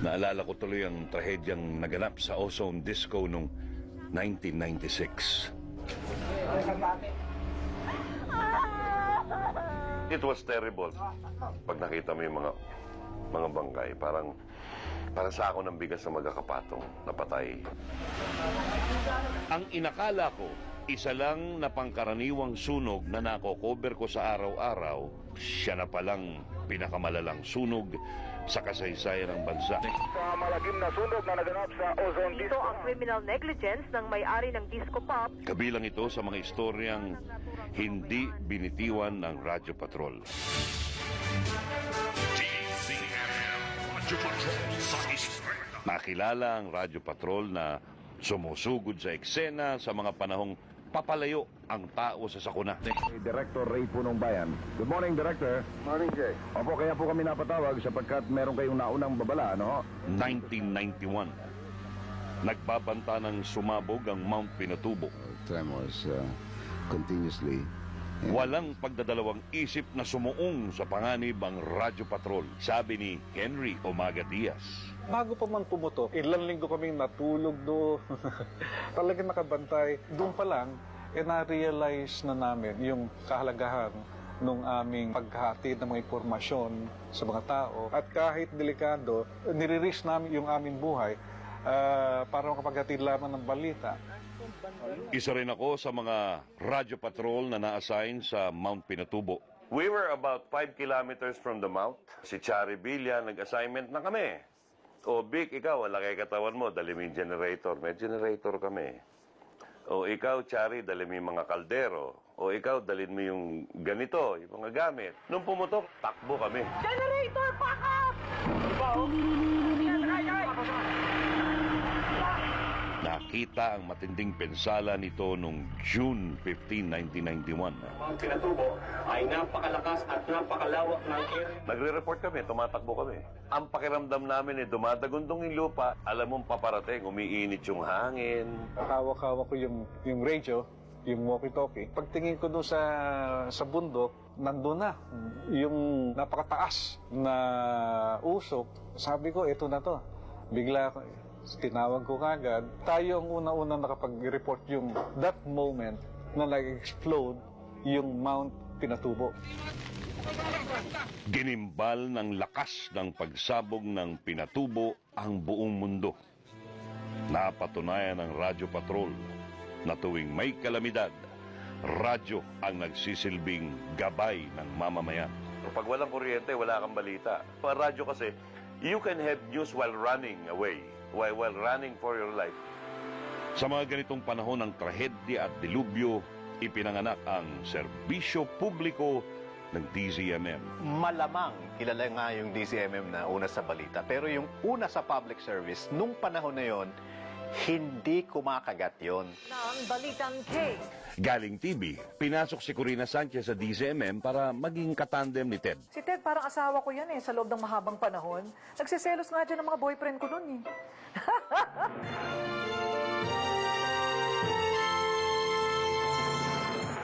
Naalala ko tuloy ang trahedyang naganap sa Ozone Disco noong 1996. It was terrible. Pag nakita mo yung mga bangkay, parang sa ako ng bigas na magkakapatong, napatay. Ang inakala ko, isa lang na pangkaraniwang sunog na nako-cover ko sa araw-araw, siya na palang pinakamalalang sunog sa kasaysayan ng bansa. Sa malagim na sunog na naganap sa Ozone Disco. Ito ang criminal negligence ng may-ari ng Disco Pop. Kabilang ito sa mga istoryang hindi binitiwan ng Radyo Patrol. Nakilala ang Radyo Patrol na sumusugod sa eksena sa mga panahong papalayo ang tao sa sakuna. Director Ray Punong Bayan. Good morning, Director. Morning, Jay. Opo, kaya po kami napatawag sapagkat meron kayong naunang babala, no? 1991. Nagbabanta ng sumabog ang Mount Pinatubo. Tremors continuously. Walang pagdadalawang isip na sumuong sa panganib ang Radyo Patrol, sabi ni Henry Omaga Diaz. Bago pa man pumutok, ilang linggo kaming natulog doon. Talagang nakabantay. Doon pa lang, na-realize na namin yung kahalagahan ng aming paghatid ng mga impormasyon sa mga tao. At kahit delikado, nire-risk namin yung aming buhay para makapaghatid lamang ng balita. Isa rin ako sa mga Radyo Patrol na na-assign sa Mount Pinatubo. We were about 5 kilometers from the mount. Si Chari Villa, nag-assignment na kami. O Vic, ikaw, wala kay katawan mo, dali mo yung generator. May generator kami. O ikaw, Chari, dali mo yung mga kaldero. O ikaw, dalhin mo yung ganito, yung mga gamit. Nung pumutok, takbo kami. Generator, pack up! Nakita ang matinding pensala nito noong June 15, 1991. Ang Pinatubo ay napakalakas at napakalawak ng area. Nagre-report kami, tumatakbo kami. Ang pakiramdam namin dumadagundong yung lupa, alam mong paparating, umiinit yung hangin. Hawak-hawak ko yung radio, yung walkie-talkie. Pagtingin ko doon sa bundok, nandun na yung napakataas na usok. Sabi ko, ito na to. Bigla tinawag ko kagad. Tayo ang una-una nakapag-report yung that moment na nag-explode yung Mount Pinatubo. Ginimbal ng lakas ng pagsabog ng Pinatubo ang buong mundo. Napatunayan ng Radyo Patrol na tuwing may kalamidad, radyo ang nagsisilbing gabay ng mamamayan. Pag walang kuryente, wala kang balita. Pag radyo kasi, you can have news while running away, while running for your life. Sa mga ganitong panahon ng trahedya at dilubyo, ipinanganak ang serbisyo publiko ng DZMM. Malamang kilala nga yung DZMM na una sa balita. Pero yung una sa public service, nung panahon na yon, hindi kumakagat yon. Ng Balitang K. Galing TV, pinasok si Corina Sanchez sa DZMM para maging katandem ni Ted. Si Ted, parang asawa ko yan sa loob ng mahabang panahon. Nagsiselos nga dyan ng mga boyfriend ko nun